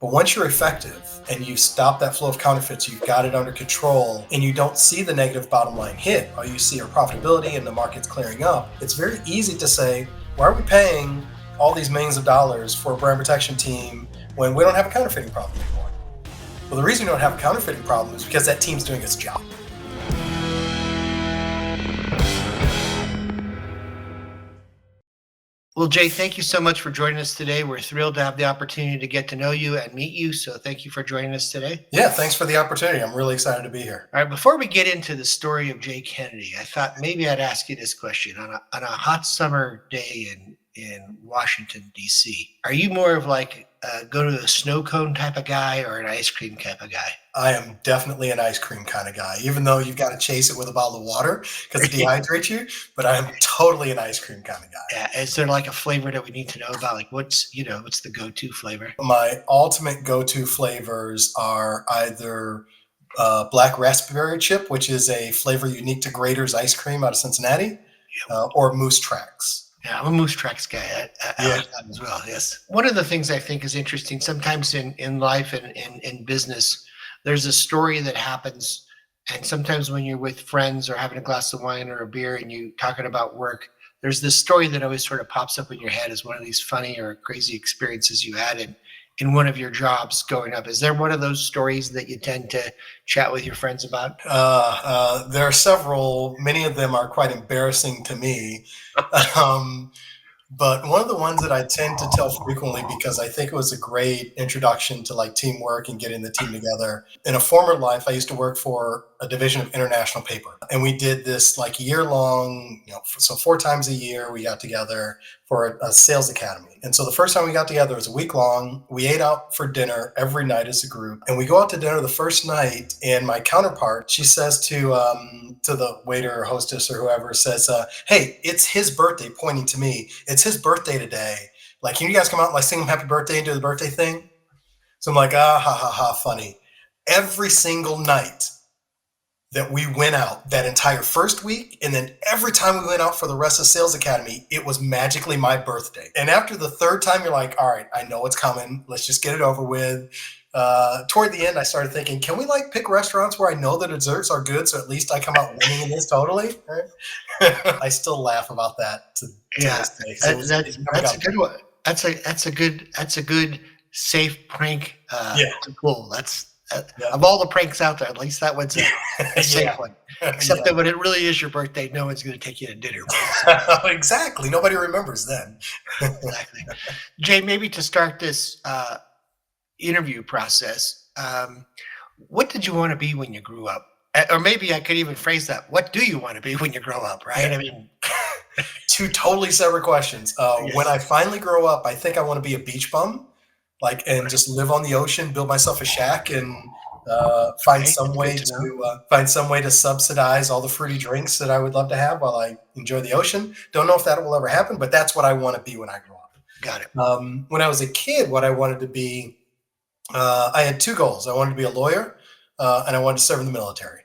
But once you're effective and you stop that flow of counterfeits, you've got it under control, and you don't see the negative bottom line hit, all you see are profitability and the market's clearing up, it's very easy to say, why are we paying all these millions of dollars for a brand protection team when we don't have a counterfeiting problem anymore? Well, the reason you don't have a counterfeiting problem is because that team's doing its job. Well, Jay, thank you so much for joining us today. We're thrilled to have the opportunity to get to know you and meet you. So thank you for joining us today. Yeah, thanks for the opportunity. I'm really excited to be here. All right, before we get into the story of Jay Kennedy, I thought maybe I'd ask you this question. On a hot summer day in Washington, D.C., are you more of like go to a snow cone type of guy or an ice cream type of guy? I am definitely an ice cream kind of guy, even though you've got to chase it with a bottle of water because it dehydrates you. But I am totally an ice cream kind of guy. Yeah, is there like a flavor that we need to know about? Like what's the go-to flavor? My ultimate go-to flavors are either black raspberry chip, which is a flavor unique to Grater's ice cream out of Cincinnati, or Moose Tracks. Yeah, I'm a Moose Tracks guy. I like that as well. Yes. One of the things I think is interesting sometimes in life and in business, there's a story that happens, and sometimes when you're with friends or having a glass of wine or a beer and you talking about work, there's this story that always sort of pops up in your head as one of these funny or crazy experiences you had in one of your jobs growing up. Is there one of those stories that you tend to chat with your friends about? There are several. Many of them are quite embarrassing to me. But one of the ones that I tend to tell frequently because I think it was a great introduction to like teamwork and getting the team together. In a former life, I used to work for a division of international paper. And we did this like year long, so 4 times a year we got together for a sales academy. And so the first time we got together was a week long. We ate out for dinner every night as a group. And we go out to dinner the first night, and my counterpart, she says to the waiter or hostess or whoever, says, hey, it's his birthday, pointing to me. It's his birthday today. Like, can you guys come out and like sing him happy birthday and do the birthday thing? So I'm like, ha ha ha, funny. Every single night that we went out that entire first week, and then every time we went out for the rest of Sales Academy, it was magically my birthday. And after the third time, you're like, all right, I know it's coming. Let's just get it over with. Toward the end, I started thinking, can we like pick restaurants where I know the desserts are good, so at least I come out winning in this totally? Right? I still laugh about that to this day. So that's a good one. That's a good safe prank. Cool. That's of all the pranks out there, at least that one's a safe one. Except that when it really is your birthday, no one's going to take you to dinner. Exactly. Nobody remembers then. Exactly. Jay, maybe to start this interview process, what did you want to be when you grew up? Or maybe I could even phrase that. What do you want to be when you grow up, right? Yeah. I mean, 2 totally separate questions. Yes. When I finally grow up, I think I want to be a beach bum. And just live on the ocean, build myself a shack, and find some way to subsidize all the fruity drinks that I would love to have while I enjoy the ocean. Don't know if that will ever happen, but that's what I want to be when I grow up. Got it. When I was a kid, what I wanted to be, I had 2 goals. I wanted to be a lawyer, and I wanted to serve in the military.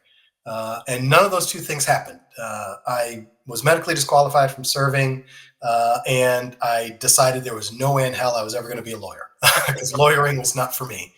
And none of those 2 things happened. I was medically disqualified from serving, and I decided there was no way in hell I was ever going to be a lawyer because lawyering was not for me.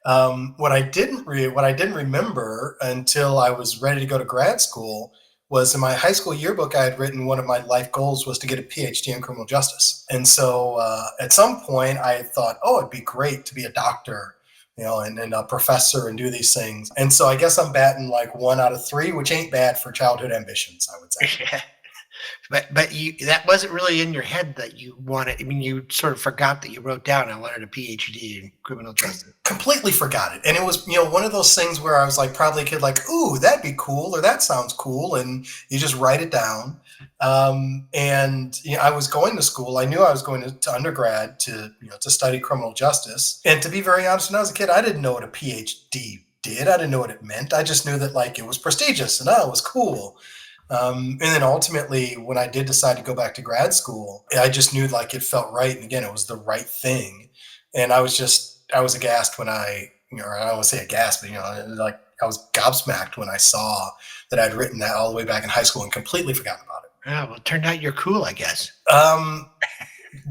What I didn't remember until I was ready to go to grad school was in my high school yearbook, I had written one of my life goals was to get a PhD in criminal justice. And so at some point I thought, oh, it'd be great to be a doctor, and a professor and do these things. And so I guess I'm batting like 1 out of 3, which ain't bad for childhood ambitions, I would say. Yeah. But you, that wasn't really in your head that you wanted. I mean, you sort of forgot that you wrote down, I wanted a PhD in criminal justice. Completely forgot it. And it was, one of those things where I was like, probably a kid like, ooh, that'd be cool, or that sounds cool. And you just write it down. And I was going to school. I knew I was going to undergrad to study criminal justice. And to be very honest, when I was a kid, I didn't know what a PhD did. I didn't know what it meant. I just knew that like it was prestigious and it was cool. And then ultimately, when I did decide to go back to grad school, I just knew like it felt right. And again, it was the right thing. And I was aghast when I don't want to say aghast, but like I was gobsmacked when I saw that I'd written that all the way back in high school and completely forgotten about it. Yeah, well, it turned out you're cool, I guess.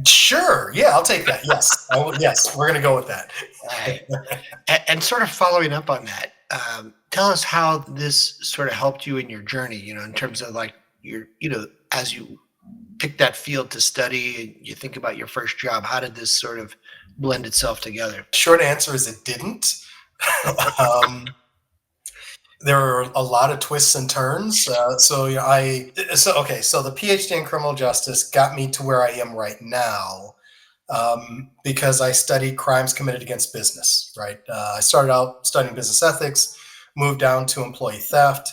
Sure. Yeah, I'll take that. Yes. Yes, we're going to go with that. Right. And sort of following up on that, tell us how this sort of helped you in your journey, in terms of like as you pick that field to study and you think about your first job, how did this sort of blend itself together? Short answer is it didn't. um, there are a lot of twists and turns. So the PhD in criminal justice got me to where I am right now, because I studied crimes committed against business. Right. I started out studying business ethics, moved down to employee theft.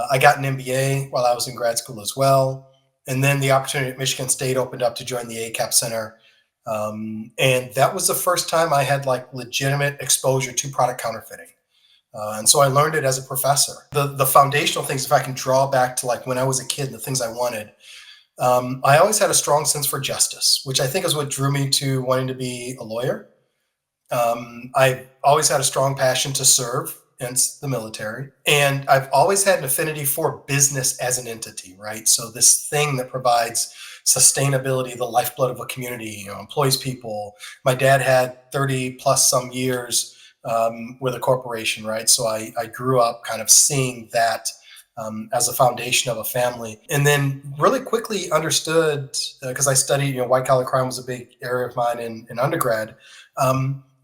I got an MBA while I was in grad school as well, and then the opportunity at Michigan State opened up to join the ACAP Center. And that was the first time I had like legitimate exposure to product counterfeiting. And so I learned it as a professor. The foundational things, if I can draw back to like when I was a kid, the things I wanted, I always had a strong sense for justice, which I think is what drew me to wanting to be a lawyer. I always had a strong passion to serve, hence the military. And I've always had an affinity for business as an entity, right? So this thing that provides sustainability, the lifeblood of a community, employs people. My dad had 30 plus some years with a corporation, right? So I grew up kind of seeing that as a foundation of a family, and then really quickly understood, because I studied, white collar crime was a big area of mine in undergrad,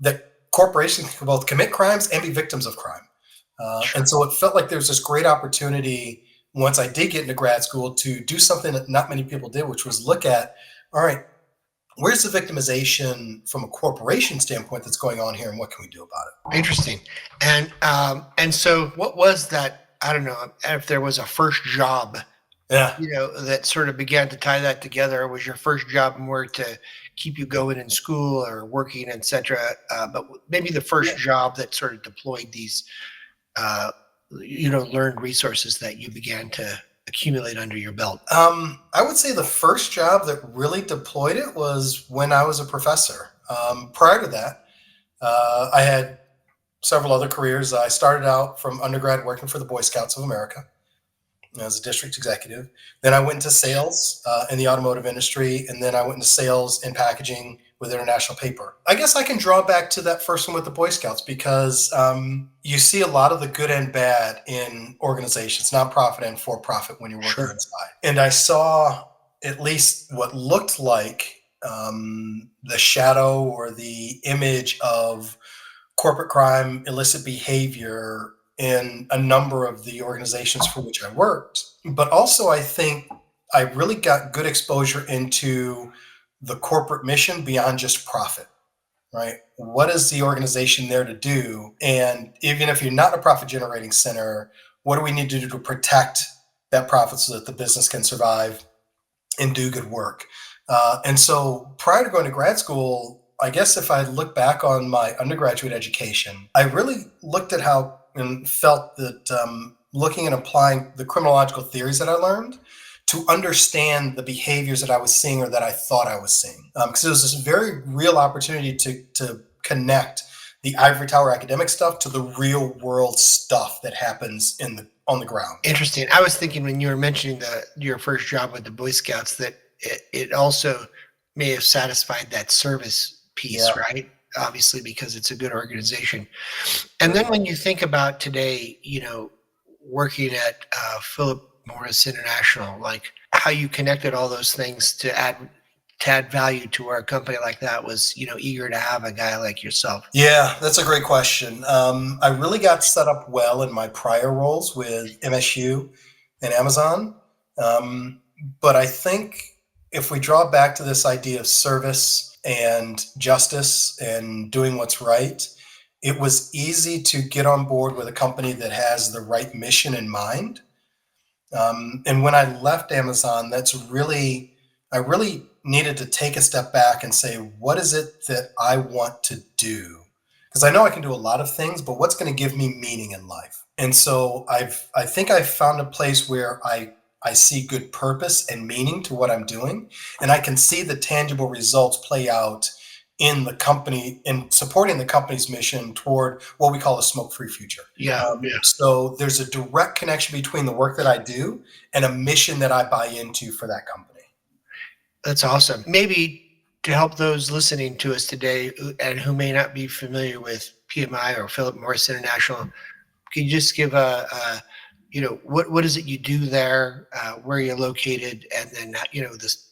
that corporations can both commit crimes and be victims of crime. And so it felt like there was this great opportunity once I did get into grad school to do something that not many people did, which was look at, all right, where's the victimization from a corporation standpoint that's going on here, and what can we do about it? Interesting. And so what was that? I don't know if there was a first job, Yeah. that sort of began to tie that together. Or was your first job more to keep you going in school or working, etc.? But maybe the first job that sort of deployed these, learned resources that you began to accumulate under your belt. I would say the first job that really deployed it was when I was a professor. Prior to that, I had several other careers. I started out from undergrad working for the Boy Scouts of America as a district executive. Then I went into sales in the automotive industry, and then I went into sales and packaging with International Paper. I guess I can draw back to that first one with the Boy Scouts because you see a lot of the good and bad in organizations, nonprofit and for-profit, when you're working inside. And I saw at least what looked like the shadow or the image of corporate crime, illicit behavior in a number of the organizations for which I worked. But also, I think I really got good exposure into the corporate mission beyond just profit, right? What is the organization there to do? And even if you're not a profit generating center, what do we need to do to protect that profit so that the business can survive and do good work? And so prior to going to grad school, I guess if I look back on my undergraduate education, I really looked at how and felt that looking and applying the criminological theories that I learned to understand the behaviors that I was seeing or that I thought I was seeing. Because it was this very real opportunity to connect the ivory tower academic stuff to the real world stuff that happens on the ground. Interesting. I was thinking when you were mentioning your first job with the Boy Scouts that it also may have satisfied that service piece, right? Obviously, because it's a good organization. And then when you think about today, working at Phillip Morris International, like how you connected all those things to add value to where a company like that was, eager to have a guy like yourself. Yeah, that's a great question. I really got set up well in my prior roles with MSU and Amazon. But I think if we draw back to this idea of service and justice and doing what's right, it was easy to get on board with a company that has the right mission in mind. And when I left Amazon, I really needed to take a step back and say, what is it that I want to do? Because I know I can do a lot of things, but what's going to give me meaning in life? And so I think I've found a place where I see good purpose and meaning to what I'm doing, and I can see the tangible results play out in the company in supporting the company's mission toward what we call a smoke-free future. So there's a direct connection between the work that I do and a mission that I buy into for that company. That's awesome. Maybe To help those listening to us today and who may not be familiar with PMI or Philip Morris International, can you just give what is it you do there, where you're located, and then this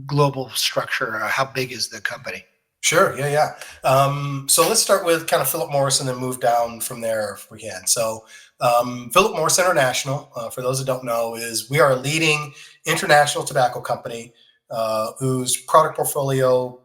global structure? How big is the company? Sure. Yeah. Yeah. So let's start with kind of Philip Morris and then move down from there if we can. So, Philip Morris International, for those that don't know, is we are a leading international tobacco company whose product portfolio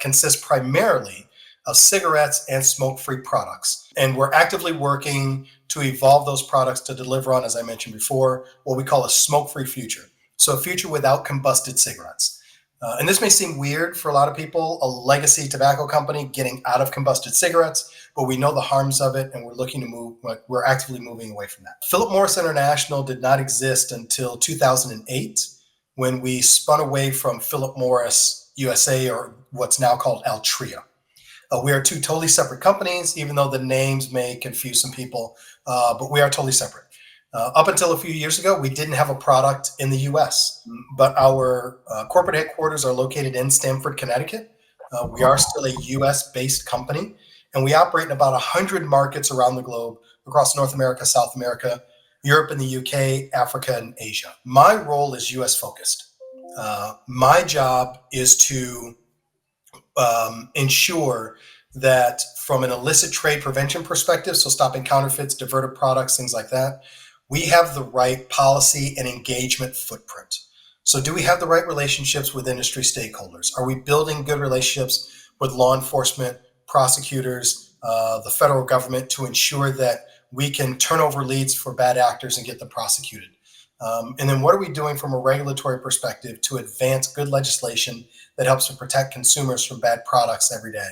consists primarily of cigarettes and smoke-free products. And we're actively working to evolve those products to deliver on, as I mentioned before, what we call a smoke-free future. So a future without combusted cigarettes. And this may seem weird for a lot of people, a legacy tobacco company getting out of combusted cigarettes, but we know the harms of it and we're looking to move, we're actively moving away from that. Philip Morris International did not exist until 2008 when we spun away from Philip Morris USA, or what's now called Altria. We are two totally separate companies, even though the names may confuse some people, but we are totally separate. Up until a few years ago, we didn't have a product in the US, but our corporate headquarters are located in Stamford, Connecticut. We are still a US based company, and we operate in about 100 markets around the globe across North America, South America, Europe and the UK, Africa, and Asia. My role is US focused. My job is to ensure that from an illicit trade prevention perspective, so stopping counterfeits, diverted products, things like that, we have the right policy and engagement footprint. So do we have the right relationships with industry stakeholders? Are we building good relationships with law enforcement, prosecutors, the federal government to ensure that we can turn over leads for bad actors and get them prosecuted? And then what are we doing from a regulatory perspective to advance good legislation that helps to protect consumers from bad products every day?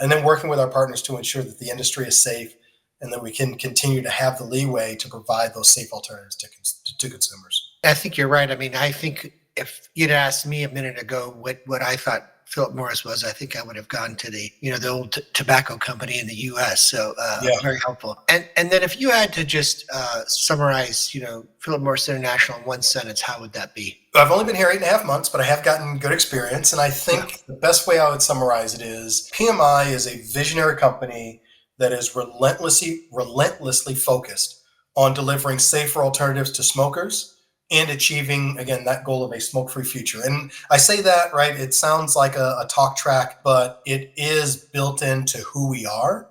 And then working with our partners to ensure that the industry is safe and that we can continue to have the leeway to provide those safe alternatives to consumers. I think you're right. I mean, I think if you'd asked me a minute ago what I thought Philip Morris was, I think I would have gone to the old tobacco company in the U.S. So Yeah. very helpful. And then if you had to just summarize, Philip Morris International in one sentence, how would that be? I've only been here 8.5 months, but I have gotten good experience. And I think the best way I would summarize it is PMI is a visionary company that is relentlessly focused on delivering safer alternatives to smokers and achieving, again, that goal of a smoke-free future. And I say that, right, it sounds like a talk track, but it is built into who we are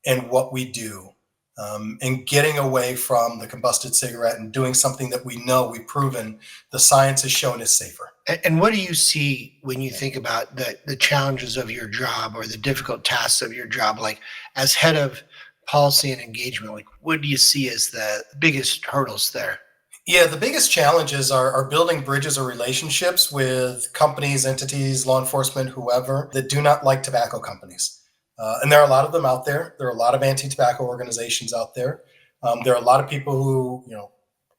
and what we do. And getting away from the combusted cigarette and doing something that we know we've proven the science has shown is safer. And what do you see when you think about the challenges of your job or the difficult tasks of your job, like as head of policy and engagement? Like, what do you see as the biggest hurdles there? Yeah, the biggest challenges are building bridges or relationships with companies, entities, law enforcement, whoever that do not like tobacco companies. And there are a lot of them out there. There are a lot of anti-tobacco organizations out there. There are a lot of people who,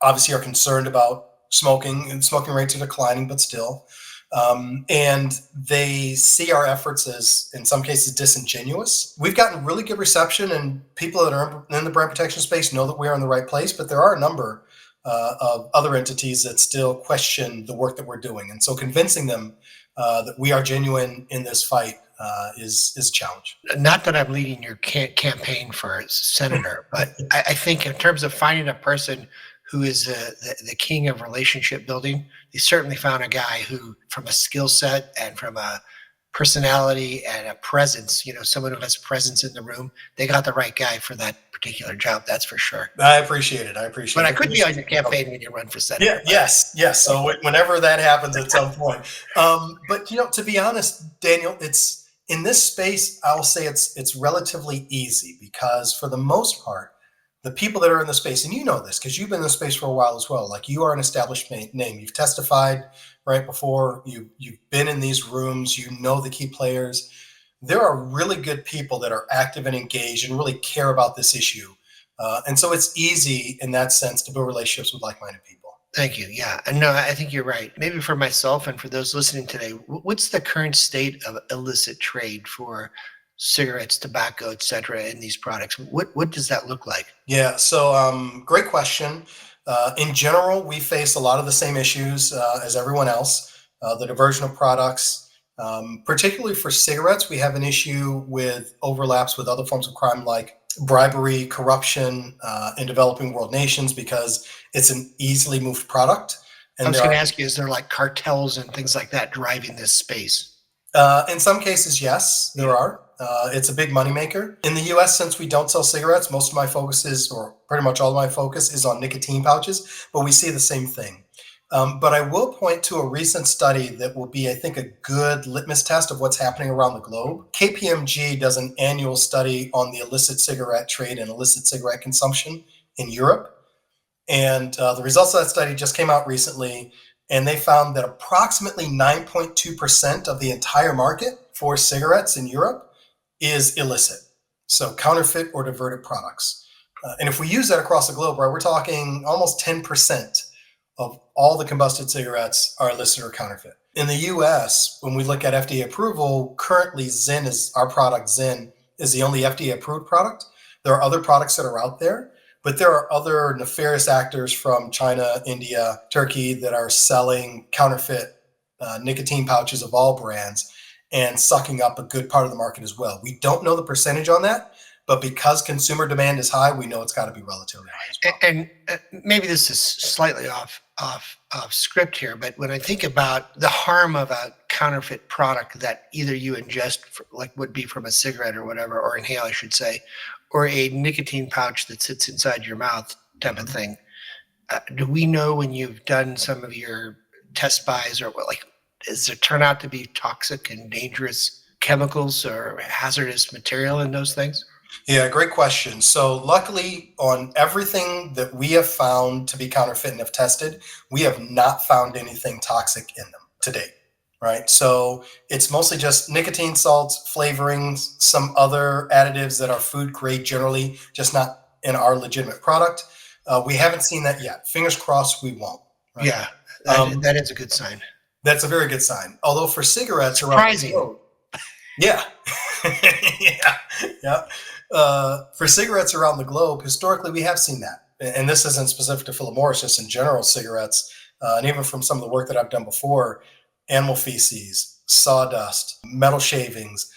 obviously are concerned about smoking, and smoking rates are declining, but still. And they see our efforts as, in some cases, disingenuous. We've gotten really good reception, and people that are in the brand protection space know that we are in the right place, but there are a number of other entities that still question the work that we're doing. And so convincing them that we are genuine in this fight is a challenge. Not that I'm leading your campaign for senator, but I think in terms of finding a person who is the king of relationship building, they certainly found a guy who, from a skill set and from a personality and a presence, someone who has presence in the room, they got the right guy for that particular job. That's for sure. I appreciate it. But I could be on your campaign when you run for senator. Yeah, yes. So whenever that happens at some point. But to be honest, Daniel, it's in this space, I'll say it's relatively easy because for the most part, the people that are in the space, and you know this because you've been in the space for a while as well, like you are an established name. You've testified right before, you've been in these rooms, you know the key players. There are really good people that are active and engaged and really care about this issue. And so it's easy in that sense to build relationships with like-minded people. Thank you. Yeah. And no, I think you're right. Maybe for myself and for those listening today, what's the current state of illicit trade for cigarettes, tobacco, et cetera, in these products? What does that look like? Yeah. So great question. In general, we face a lot of the same issues as everyone else. The diversion of products, Particularly for cigarettes, we have an issue with overlaps with other forms of crime like bribery, corruption in developing world nations because it's an easily moved product. I And was there going are, to ask you, is there like cartels and things like that driving this space? in some cases, yes, there Yeah. are. It's a big moneymaker. In the US, since we don't sell cigarettes, most of my focus is, or pretty much all of my focus is on nicotine pouches, but we see the same thing. But I will point to a recent study that will be, I think, a good litmus test of what's happening around the globe. KPMG does an annual study on the illicit cigarette trade and illicit cigarette consumption in Europe. And the results of that study just came out recently, and they found that approximately 9.2% of the entire market for cigarettes in Europe is illicit. So counterfeit or diverted products. And if we use that across the globe, right, we're talking almost 10% of all the combusted cigarettes are illicit or counterfeit. In the US, when we look at FDA approval, currently Zyn is our product. Zyn is the only FDA approved product. There are other products that are out there, but there are other nefarious actors from China, India, Turkey that are selling counterfeit nicotine pouches of all brands and sucking up a good part of the market as well. We don't know the percentage on that, but because consumer demand is high, we know it's got to be relatively high as well. And maybe this is slightly off script here, but when I think about the harm of a counterfeit product that either you ingest, like would be from a cigarette or whatever, or inhale, I should say, or a nicotine pouch that sits inside your mouth type of thing, do we know when you've done some of your test buys or like, does it turn out to be toxic and dangerous chemicals or hazardous material in those things? Yeah, great question. So, luckily, on everything that we have found to be counterfeit and have tested, we have not found anything toxic in them to date. Right. So, it's mostly just nicotine salts, flavorings, some other additives that are food grade generally, just not in our legitimate product. We haven't seen that yet. Fingers crossed we won't. Right. Yeah, that is a good sign. That's a very good sign. Although for cigarettes around the Surprising. globe, yeah. Yeah. Yeah. For cigarettes around the globe, historically, we have seen that. And this isn't specific to Philip Morris, just in general, cigarettes, and even from some of the work that I've done before, animal feces, sawdust, metal shavings,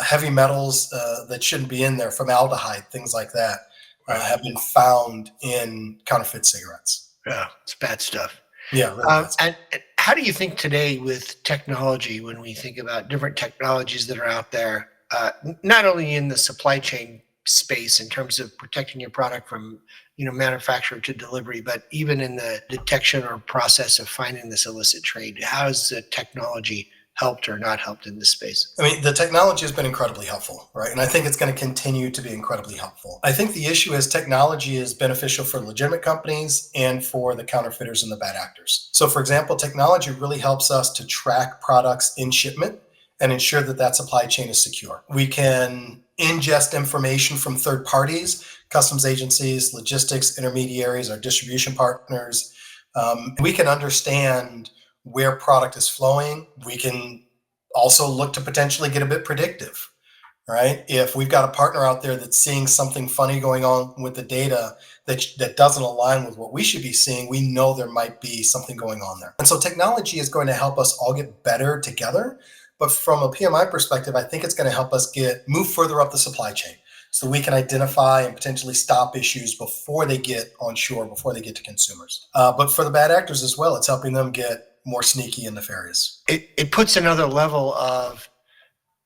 heavy metals that shouldn't be in there, formaldehyde, things like that, have been found in counterfeit cigarettes. Yeah, it's bad stuff. Yeah. Really bad stuff. And how do you think today with technology, when we think about different technologies that are out there, not only in the supply chain space in terms of protecting your product from manufacturer to delivery, but even in the detection or process of finding this illicit trade, how has the technology helped or not helped in this space? I mean, the technology has been incredibly helpful, right? And I think it's going to continue to be incredibly helpful. I think the issue is technology is beneficial for legitimate companies and for the counterfeiters and the bad actors. So, for example, technology really helps us to track products in shipment and ensure that that supply chain is secure. We can ingest information from third parties, customs agencies, logistics intermediaries, our distribution partners. We can understand where product is flowing. We can also look to potentially get a bit predictive, right? If we've got a partner out there that's seeing something funny going on with the data that doesn't align with what we should be seeing, we know there might be something going on there. And so technology is going to help us all get better together. But from a PMI perspective, I think it's going to help us move further up the supply chain so we can identify and potentially stop issues before they get on shore, before they get to consumers. But for the bad actors as well, it's helping them get more sneaky and nefarious. It puts another level of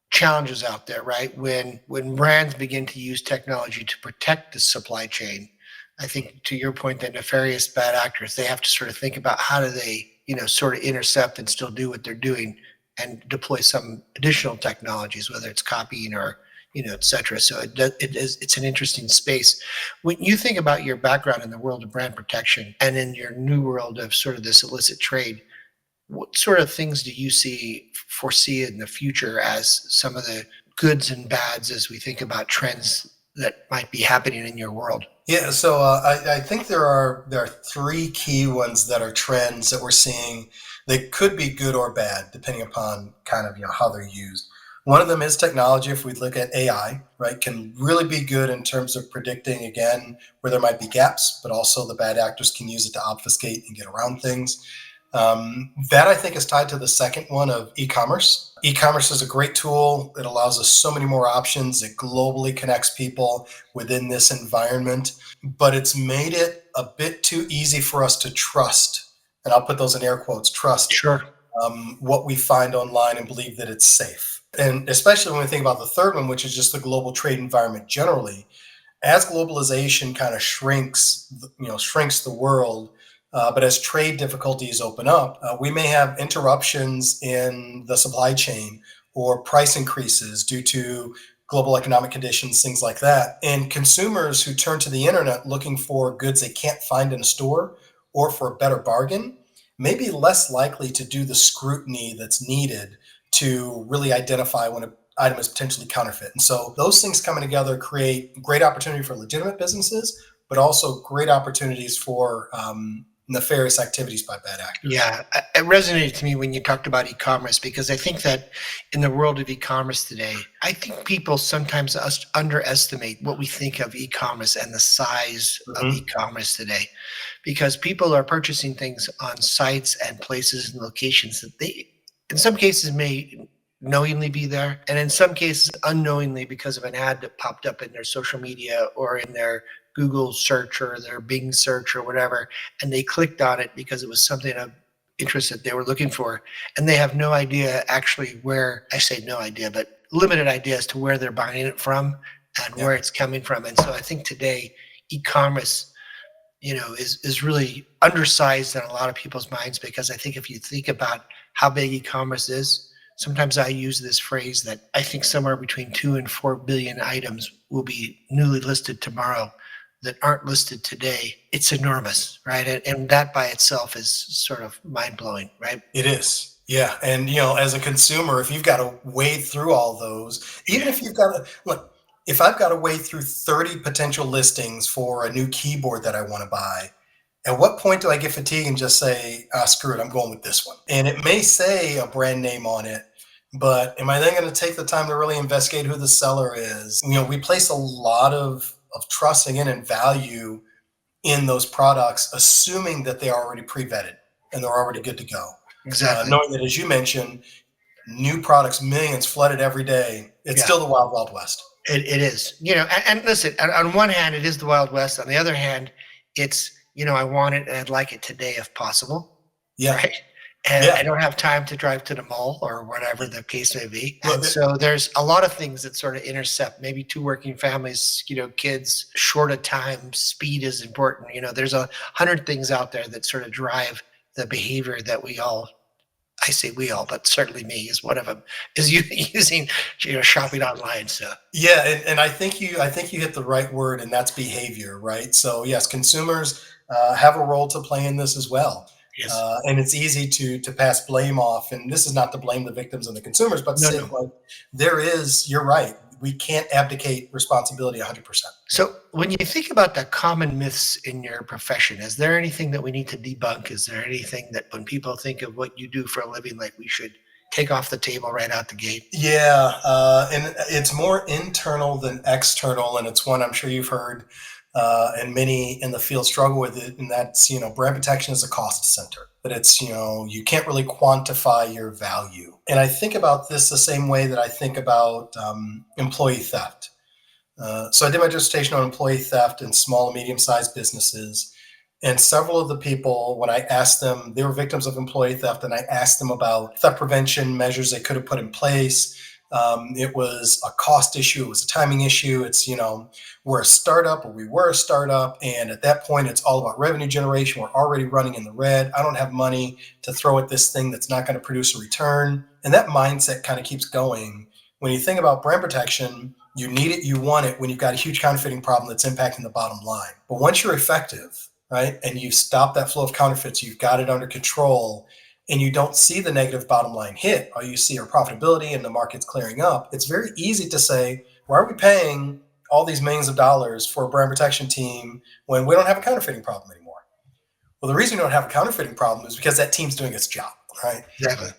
challenges out there, right? When brands begin to use technology to protect the supply chain, I think to your point, that nefarious bad actors, they have to sort of think about how do they, sort of intercept and still do what they're doing and deploy some additional technologies, whether it's copying or et cetera. So it's an interesting space. When you think about your background in the world of brand protection and in your new world of sort of this illicit trade, what sort of things do you foresee in the future as some of the goods and bads as we think about trends that might be happening in your world? Yeah, so I think there are three key ones that are trends that we're seeing. They could be good or bad, depending upon kind of how they're used. One of them is technology. If we look at AI, right, can really be good in terms of predicting, again, where there might be gaps, but also the bad actors can use it to obfuscate and get around things. That I think is tied to the second one of e-commerce. E-commerce is a great tool. It allows us so many more options. It globally connects people within this environment, but it's made it a bit too easy for us to trust. And I'll put those in air quotes, trust Sure. what we find online and believe that it's safe. And especially when we think about the third one, which is just the global trade environment generally, as globalization kind of shrinks the world, but as trade difficulties open up, we may have interruptions in the supply chain or price increases due to global economic conditions, things like that. And consumers who turn to the internet looking for goods they can't find in a store or for a better bargain may be less likely to do the scrutiny that's needed to really identify when an item is potentially counterfeit. And so those things coming together create great opportunity for legitimate businesses, but also great opportunities for nefarious activities by bad actors. Yeah, it resonated to me when you talked about e-commerce, because I think that in the world of e-commerce today, I think people sometimes underestimate what we think of e-commerce and the size of Mhm. e-commerce today, because people are purchasing things on sites and places and locations that they, in some cases, may knowingly be there, and in some cases unknowingly because of an ad that popped up in their social media or in their Google search or their Bing search or whatever, and they clicked on it because it was something of interest that they were looking for, and they have no idea actually where, I say no idea, but limited idea as to where they're buying it from and Yeah. where it's coming from. And so I think today e-commerce, is really undersized in a lot of people's minds, because I think if you think about how big e-commerce is, sometimes I use this phrase that I think somewhere between 2 and 4 billion items will be newly listed tomorrow that aren't listed today. It's enormous, right? And that by itself is sort of mind blowing, right? It is. Yeah. And, as a consumer, if you've got to wade through all those, even Yeah. if you've got to, look, if I've got to wade through 30 potential listings for a new keyboard that I want to buy, at what point do I get fatigued and just say, screw it, I'm going with this one? And it may say a brand name on it, but am I then going to take the time to really investigate who the seller is? We place a lot of trusting in and value in those products, assuming that they are already pre-vetted and they're already good to go. Exactly. Knowing that, as you mentioned, new products, millions flooded every day. It's Yeah. still the wild, wild west. It is, and listen, on one hand, it is the Wild West. On the other hand, it's, I want it and I'd like it today if possible, Yeah, right? And yeah. I don't have time to drive to the mall or whatever the case may be. Look, And so there's a lot of things that sort of intercept, maybe two working families, kids, short of time, speed is important. There's 100 things out there that sort of drive the behavior that we all, I say we all, but certainly me is one of them, is using, shopping online. So, yeah, and I think you hit the right word, and that's behavior, right? So yes, consumers have a role to play in this as well. yes. And it's easy to pass blame off, and this is not to blame the victims and the consumers, but to No, say, no. like, you're right. We can't abdicate responsibility 100%. So when you think about the common myths in your profession, is there anything that we need to debunk? Is there anything that when people think of what you do for a living, like we should take off the table right out the gate? Yeah, and it's more internal than external, and it's one I'm sure you've heard, and many in the field struggle with it. And that's, brand protection is a cost center, but it's, you can't really quantify your value. And I think about this the same way that I think about employee theft. So I did my dissertation on employee theft in small and medium-sized businesses. And several of the people, when I asked them, they were victims of employee theft, and I asked them about theft prevention measures they could have put in place. It was a cost issue. It was a timing issue. It's, we're a startup, or we were a startup. And at that point, it's all about revenue generation. We're already running in the red. I don't have money to throw at this thing that's not going to produce a return. And that mindset kind of keeps going. When you think about brand protection, you need it, you want it when you've got a huge counterfeiting problem that's impacting the bottom line. But once you're effective, right, and you stop that flow of counterfeits, you've got it under control, and you don't see the negative bottom line hit, all you see are profitability and the market's clearing up, it's very easy to say, why are we paying all these millions of dollars for a brand protection team when we don't have a counterfeiting problem anymore? Well, the reason we don't have a counterfeiting problem is because that team's doing its job. right? Exactly.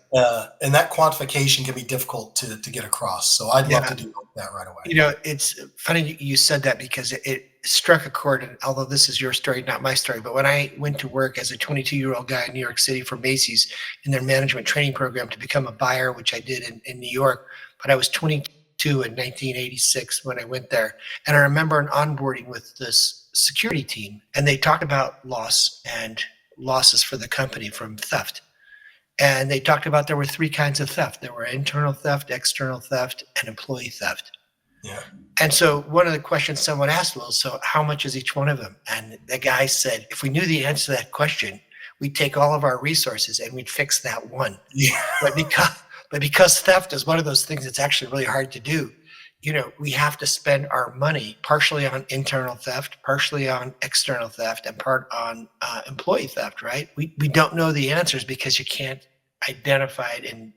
And that quantification can be difficult to get across. So I'd love Yeah. to do that right away. It's funny you said that because it struck a chord. And although this is your story, not my story, but when I went to work as a 22-year-old guy in New York City for Macy's in their management training program to become a buyer, which I did in New York, but I was 22 in 1986 when I went there. And I remember an onboarding with this security team, and they talked about loss and losses for the company from theft. And they talked about there were three kinds of theft. There were internal theft, external theft, and employee theft. Yeah. And so one of the questions someone asked was, so how much is each one of them? And the guy said, if we knew the answer to that question, we'd take all of our resources and we'd fix that one. Yeah. But because theft is one of those things that's actually really hard to do, we have to spend our money partially on internal theft, partially on external theft, and part on employee theft, right? We don't know the answers because you can't identify it in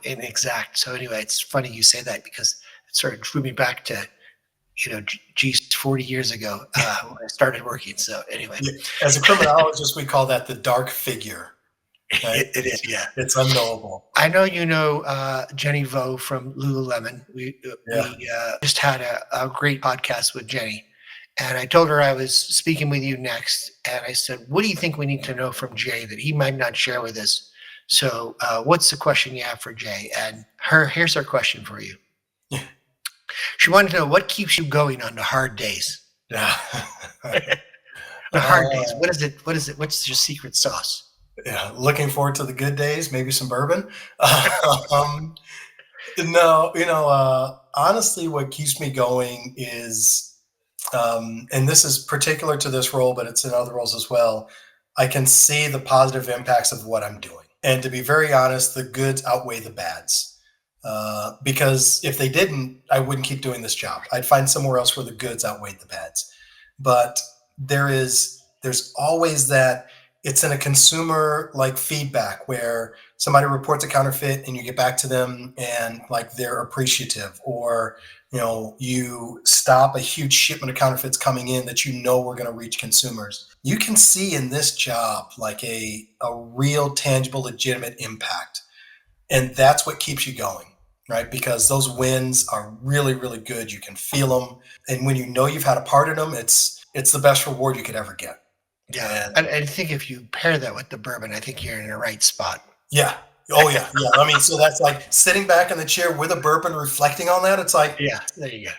exact. So anyway, it's funny you say that because it sort of drew me back to, geez, 40 years ago when I started working. So anyway, Yeah. As a criminologist, we call that the dark figure. Right? it is, yeah. It's unknowable. I know Jenny Vo from Lululemon. We just had a great podcast with Jenny, and I told her I was speaking with you next, and I said, "What do you think we need to know from Jay that he might not share with us?" So, what's the question you have for Jay? And here's her question for you. Yeah. She wanted to know what keeps you going on the hard days. Yeah. The hard days. What is it? What is it? What's your secret sauce? Yeah, looking forward to the good days, maybe some bourbon. No, honestly, what keeps me going is, and this is particular to this role, but it's in other roles as well. I can see the positive impacts of what I'm doing. And to be very honest, the goods outweigh the bads. Because if they didn't, I wouldn't keep doing this job. I'd find somewhere else where the goods outweighed the bads. But there's always that. It's in a consumer like feedback where somebody reports a counterfeit and you get back to them and like they're appreciative, or you stop a huge shipment of counterfeits coming in that we're going to reach consumers. You can see in this job like a real tangible legitimate impact, and that's what keeps you going, right? Because those wins are really, really good. You can feel them, and when you've had a part in them, it's the best reward you could ever get. Yeah, and I think if you pair that with the bourbon, I think you're in the right spot. Yeah. Oh yeah. Yeah. I mean, so that's like sitting back in the chair with a bourbon, reflecting on that. It's like, yeah, there you go.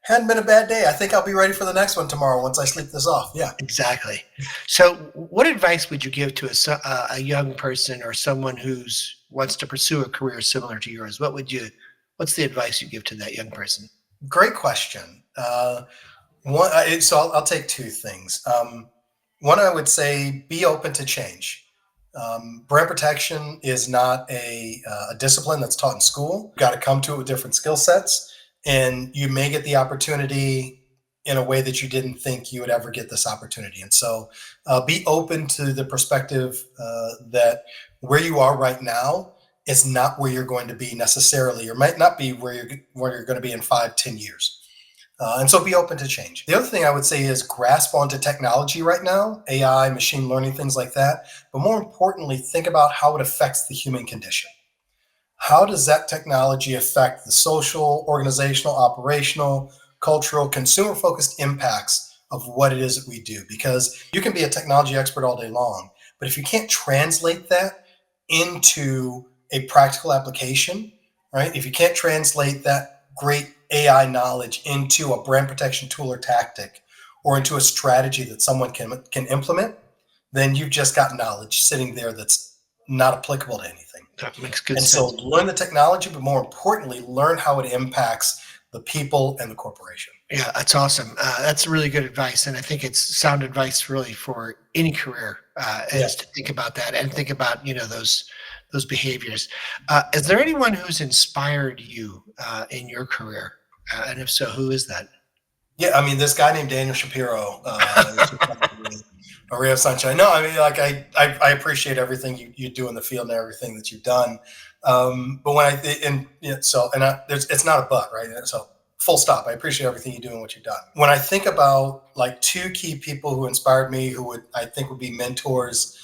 Hadn't been a bad day. I think I'll be ready for the next one tomorrow once I sleep this off. Yeah. Exactly. So, what advice would you give to a young person or someone who's wants to pursue a career similar to yours? What's the advice you give to that young person? Great question. I'll take two things. One, I would say be open to change. Brand protection is not a discipline that's taught in school. You've got to come to it with different skill sets, and you may get the opportunity in a way that you didn't think you would ever get this opportunity. And so be open to the perspective that where you are right now is not where you're going to be necessarily, or might not be where you're going to be in 5-10 years. And so be open to change. The other thing I would say is grasp onto technology right now, AI, machine learning, things like that. But more importantly, think about how it affects the human condition. How does that technology affect the social, organizational, operational, cultural, consumer-focused impacts of what it is that we do? Because you can be a technology expert all day long, but if you can't translate that into a practical application, right? If you can't translate that great AI knowledge into a brand protection tool or tactic, or into a strategy that someone can implement, then you've just got knowledge sitting there that's not applicable to anything. That makes good And sense. so learn the technology, but more importantly, learn how it impacts the people and the corporation. Yeah, that's awesome. That's really good advice, and I think it's sound advice really for any career. Is to think about that and think about those behaviors. Is there anyone who's inspired you in your career? And if so, who is that? Yeah, I mean, this guy named Daniel Shapiro, a ray of sunshine. No, I mean, like I appreciate everything you do in the field and everything that you've done. But when it's not a but, right? So full stop. I appreciate everything you do and what you've done. When I think about like two key people who inspired me, I think would be mentors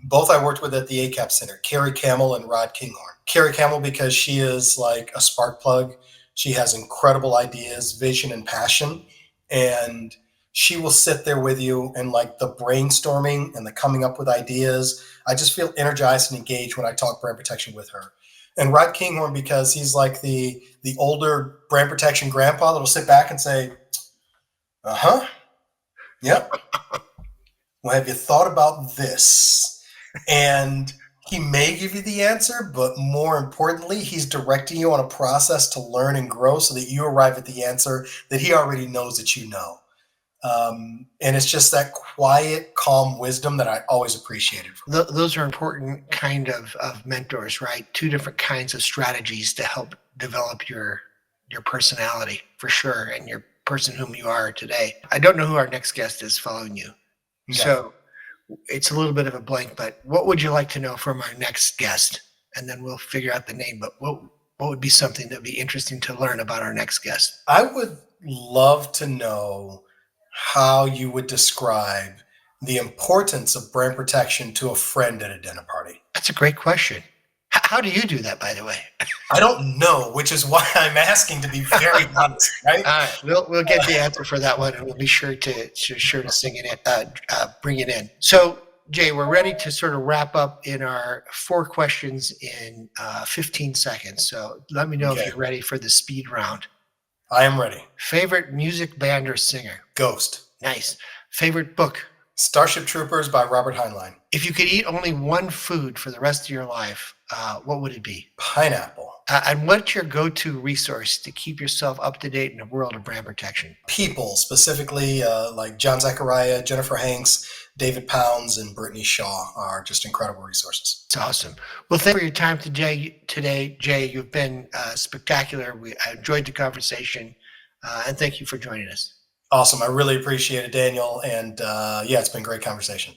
Both I worked with at the ACAP Center, Carrie Camel and Rod Kinghorn. Carrie Camel, because she is like a spark plug. She has incredible ideas, vision, and passion. And she will sit there with you and like the brainstorming and the coming up with ideas. I just feel energized and engaged when I talk brand protection with her. And Rod Kinghorn, because he's like the older brand protection grandpa that'll sit back and say, yep. Well, have you thought about this? And he may give you the answer, but more importantly, he's directing you on a process to learn and grow so that you arrive at the answer that he already knows that you know. And it's just that quiet, calm wisdom that I always appreciated. Those are important kind of mentors, right? Two different kinds of strategies to help develop your personality for sure, and your person whom you are today. I don't know who our next guest is following you. Okay. So it's a little bit of a blank, but what would you like to know from our next guest? And then we'll figure out the name, but what would be something that would be interesting to learn about our next guest? I would love to know how you would describe the importance of brand protection to a friend at a dinner party. That's a great question. How do you do that, by the way? I don't know, which is why I'm asking, to be very honest, right? All right, we'll get the answer for that one, and we'll be sure to sing it in, bring it in. So, Jay, we're ready to sort of wrap up in our 4 questions in 15 seconds. So let me know if you're ready for the speed round. I am ready. Favorite music band or singer? Ghost. Nice. Favorite book? Starship Troopers by Robert Heinlein. If you could eat only one food for the rest of your life, what would it be? Pineapple. And what's your go-to resource to keep yourself up to date in the world of brand protection? People, specifically like John Zachariah, Jennifer Hanks, David Pounds, and Brittany Shaw are just incredible resources. It's awesome. Well, thank you for your time today, Jay. You've been spectacular. I enjoyed the conversation, and thank you for joining us. Awesome. I really appreciate it, Daniel. And yeah, it's been a great conversation.